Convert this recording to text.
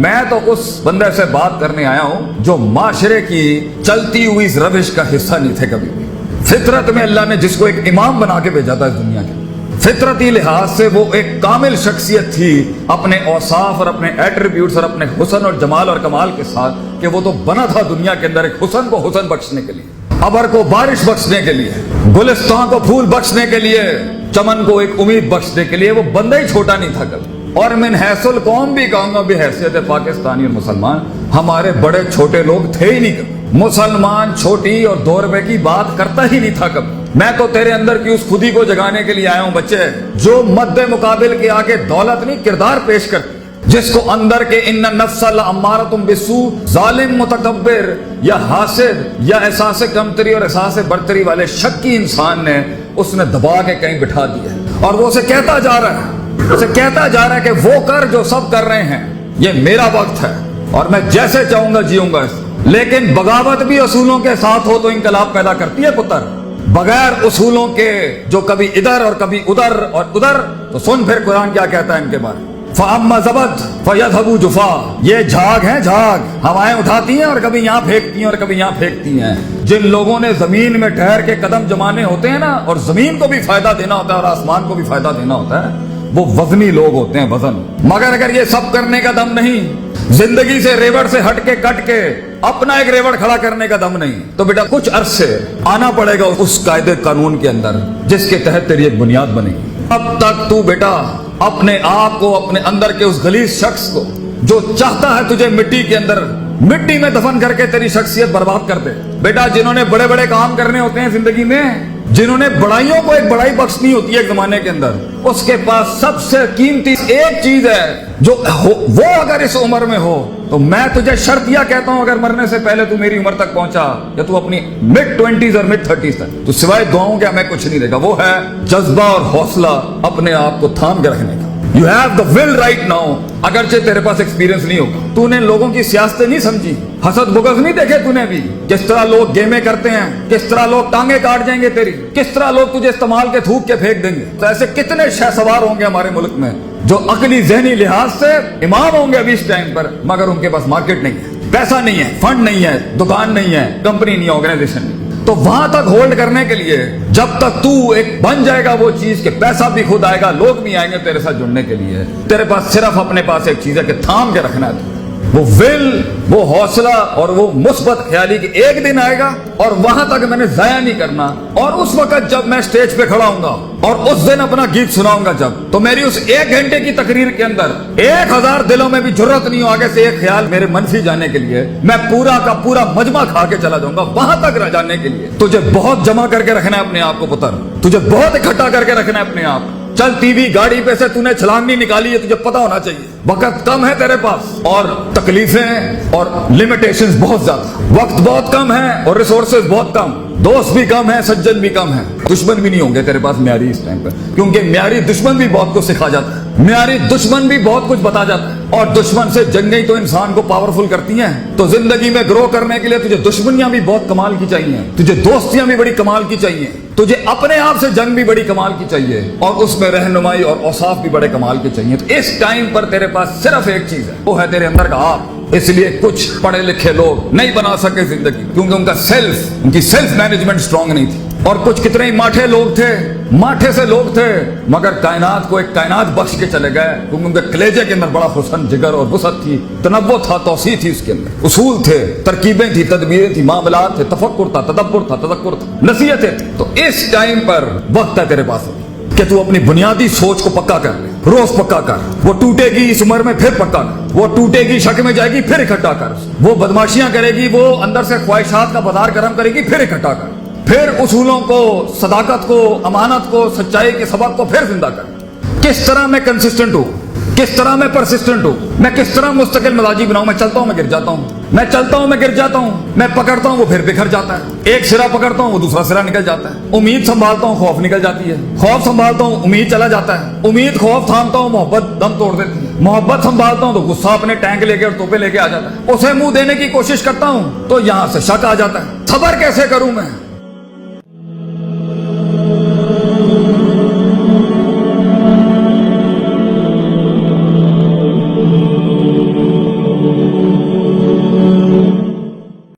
میں تو اس بندے سے بات کرنے آیا ہوں جو معاشرے کی چلتی ہوئی اس روش کا حصہ نہیں تھے کبھی بھی. فطرت میں اللہ نے جس کو ایک امام بنا کے بھیجا تھا اس دنیا کے, فطرتی لحاظ سے وہ ایک کامل شخصیت تھی اپنے اوصاف اور اپنے ایٹریبیوٹس اور اپنے حسن اور جمال اور کمال کے ساتھ, کہ وہ تو بنا تھا دنیا کے اندر ایک حسن کو حسن بخشنے کے لیے, ابر کو بارش بخشنے کے لیے, گلستان کو پھول بخشنے کے لیے, چمن کو ایک امید بخشنے کے لیے. وہ بندہ ہی چھوٹا نہیں تھا کبھی. اور من حیث القوم بھی کہوں گا, بحیثیت پاکستانی اور مسلمان, ہمارے بڑے چھوٹے لوگ تھے ہی نہیں کبھی. مسلمان چھوٹی اور 2 روپے کی بات کرتا ہی نہیں تھا کبھی. میں تو تیرے اندر کی اس خودی کو جگانے کے لیے آیا ہوں بچے, جو مد مقابل کے آگے دولت نہیں کردار پیش کرتی, جس کو اندر کے ان نفس لامارۃ بالسوء, ظالم, متکبر یا حاسد یا احساس کمتری اور احساس برتری والے شکی انسان نے اس نے دبا کے کہیں بٹھا دیا, اور وہ اسے کہتا جا رہا ہے کہ وہ کر جو سب کر رہے ہیں, یہ میرا وقت ہے اور میں جیسے چاہوں گا جیوں گا. لیکن بغاوت بھی اصولوں کے ساتھ ہو تو انقلاب پیدا کرتی ہے پتر. بغیر اصولوں کے جو کبھی ادھر اور کبھی ادھر اور ادھر, تو سن پھر قرآن کیا کہتا ہے ان کے بارے میں. فَأَمَّا زَبَدْ فَيَذْهَبُ جُفَاءً, یہ جھاگ ہیں جھاگ, ہوائیں اٹھاتی ہیں اور کبھی یہاں پھینکتی ہیں اور کبھی یہاں پھینکتی ہیں. جن لوگوں نے زمین میں ٹھہر کے قدم جمانے ہوتے ہیں نا, اور زمین کو بھی فائدہ دینا ہوتا ہے اور آسمان کو بھی فائدہ دینا ہوتا ہے, وہ وزنی لوگ ہوتے ہیں, وزن. مگر اگر یہ سب کرنے کا دم نہیں, زندگی سے ریوڑ سے ہٹ کے کٹ کے اپنا ایک ریوڑ کھڑا کرنے کا دم نہیں, تو بیٹا کچھ عرصے آنا پڑے گا اس قاعدے قانون کے اندر جس کے تحت تیری ایک بنیاد بنے گی. اب تک تو بیٹا اپنے آپ کو, اپنے اندر کے اس غلیظ شخص کو جو چاہتا ہے تجھے مٹی کے اندر, مٹی میں دفن کر کے تیری شخصیت برباد کر دے. بیٹا جنہوں نے بڑے بڑے کام کرنے ہوتے ہیں زندگی میں, جنہوں نے بڑائیوں کو ایک بڑائی بخشنی ہوتی ہے ایک زمانے کے اندر, اس کے پاس سب سے قیمتی ایک چیز ہے جو وہ اگر اس عمر میں ہو, تو میں تجھے شرط یہ کہتا ہوں, اگر مرنے سے پہلے تو میری عمر تک پہنچا یا تو اپنی mid-20s اور mid-30s تک, تو سوائے دعاؤں کے ہمیں کچھ نہیں دے گا. وہ ہے جذبہ اور حوصلہ اپنے آپ کو تھام کے رکھنے کا. You have the will right now. اگرچہ تیرے پاس ایکسپیرینس نہیں ہوگا, تو نے لوگوں کی سیاستیں نہیں سمجھی, حسد بغض نہیں دیکھے تو نے بھی, کس طرح لوگ گیمیں کرتے ہیں, کس طرح لوگ ٹانگیں کاٹ جائیں گے تیری, کس طرح لوگ تجھے استعمال کے تھوک کے پھینک دیں گے. تو ایسے کتنے شہ سوار ہوں گے ہمارے ملک میں جو عقلی ذہنی لحاظ سے امام ہوں گے ابھی اس ٹائم پر, مگر ان کے پاس مارکیٹ نہیں ہے, پیسہ نہیں ہے, فنڈ نہیں ہے, دکان نہیں ہے, کمپنی نہیں ہے, آرگنائزیشن نہیں. تو وہاں تک ہولڈ کرنے کے لیے جب تک تو ایک بن جائے گا وہ چیز کہ پیسہ بھی خود آئے گا, لوگ بھی آئیں گے تیرے ساتھ جڑنے کے لیے, تیرے پاس صرف اپنے پاس ایک چیز ہے کہ تھام کے رکھنا ہے. وہ ول, وہ حوصلہ اور وہ مثبت خیالی کہ ایک دن آئے گا اور وہاں تک میں نے ضائع نہیں کرنا. اور اس وقت جب میں اسٹیج پہ کھڑا ہوں گا اور اس دن اپنا گیت سناؤں گا جب, تو میری اس 1 گھنٹے کی تقریر کے اندر 1000 دلوں میں بھی جرت نہیں ہو آگے سے ایک خیال میرے منفی جانے کے لیے. میں پورا کا پورا مجمع کھا کے چلا جاؤں گا وہاں تک رہ جانے کے لیے. تجھے بہت جمع کر کے رکھنا ہے اپنے آپ کو پتر, تجھے بہت اکٹھا کر کے رکھنا ہے اپنے آپ. چل ٹی وی گاڑی پہ سے تو نے چھلانگ نہیں نکالی ہے, تجھے پتا ہونا چاہیے وقت کم ہے تیرے پاس, اور تکلیفیں اور لمیٹیشنز بہت زیادہ, وقت بہت کم ہے اور ریسورسز بہت کم, دوست بھی کم ہے, سجن بھی کم ہے, دشمن بھی نہیں ہوں گے تیرے پاس معیاری اس ٹائم پر, کیونکہ معیاری دشمن بھی بہت کچھ سکھا جاتا ہے, معیاری دشمن بھی بہت کچھ بتا جاتا ہے. اور دشمن سے جنگیں تو انسان کو پاورفل کرتی ہیں. تو زندگی میں گرو کرنے کے لیے تجھے دشمنیاں بھی بہت کمال کی چاہیے, تجھے دوستیاں بھی بڑی کمال کی چاہیے, تجھے اپنے آپ سے جنگ بھی بڑی کمال کی چاہیے, اور اس میں رہنمائی اور اوصاف بھی بڑے کمال کے چاہیے. تو اس ٹائم پر تیرے پاس صرف ایک چیز ہے, وہ ہے تیرے اندر کا آپ. اس لیے کچھ پڑھے لکھے لوگ نہیں بنا سکے زندگی, کیونکہ ان کی سیلف مینجمنٹ سٹرونگ نہیں تھی. اور کچھ کتنے ہی ماٹھے لوگ تھے, ماٹھے سے لوگ تھے, مگر کائنات کو ایک کائنات بخش کے چلے گئے, کیونکہ ان کے کلیجے کے اندر بڑا حسن, جگر اور وسعت تھی, تنوع تھا, توسیع تھی, اس کے اندر اصول تھے, ترکیبیں تھی, تدبیریں تھی, معاملات تھے, تفکر تھا, تدبر تھا, تذکر تھا, نصیحتیں تھی. تو اس ٹائم پر وقت ہے تیرے پاس کہ تو اپنی بنیادی سوچ کو پکا کر لے, روز پکا کر. وہ ٹوٹے گی اس عمر میں پھر پکا کر, وہ ٹوٹے گی شک میں جائے گی پھر اکٹھا کر, وہ بدماشیاں کرے گی, وہ اندر سے خواہشات کا بازار گرم کرے گی پھر اکٹھا کر, پھر اصولوں کو, صداقت کو, امانت کو, سچائی کے سبق کو پھر زندہ کر. کس طرح میں کنسسٹنٹ ہوں, کس طرح میں پرسسٹنٹ ہوں, میں کس طرح مستقل مزاجی بناؤں. میں چلتا ہوں میں گر جاتا ہوں, میں چلتا ہوں میں گر جاتا ہوں, میں پکڑتا ہوں وہ پھر بکھر جاتا ہے, ایک سرا پکڑتا ہوں وہ دوسرا سرا نکل جاتا ہے, امید سنبھالتا ہوں خوف نکل جاتی ہے, خوف سنبھالتا ہوں امید چلا جاتا ہے, امید خوف تھامتا ہوں محبت دم توڑ دیتی ہے, محبت سنبھالتا ہوں تو غصہ اپنے ٹینک لے کے اور توپے لے کے آ جاتا ہے, اسے منہ دینے کی کوشش کرتا ہوں تو یہاں سے شک آ جاتا ہے. صبر کیسے کروں میں,